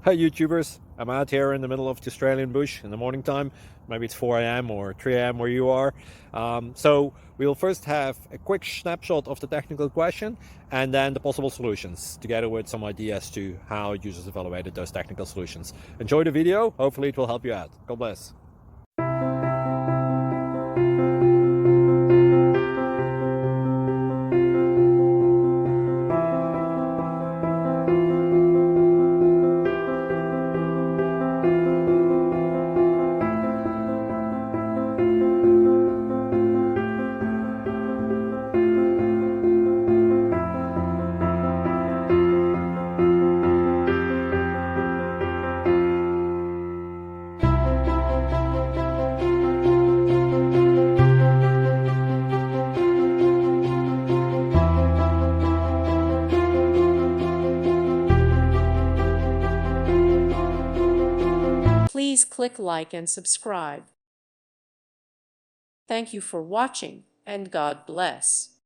Hi YouTubers, I'm out here in the middle of the Australian bush in the morning time. Maybe it's 4 a.m. or 3 a.m. where you are. So we'll first have a quick snapshot of the technical question and then the possible solutions, together with some ideas to how users evaluated those technical solutions. Enjoy the video, hopefully it will help you out. God bless. Please click like and subscribe. Thank you for watching, and God bless.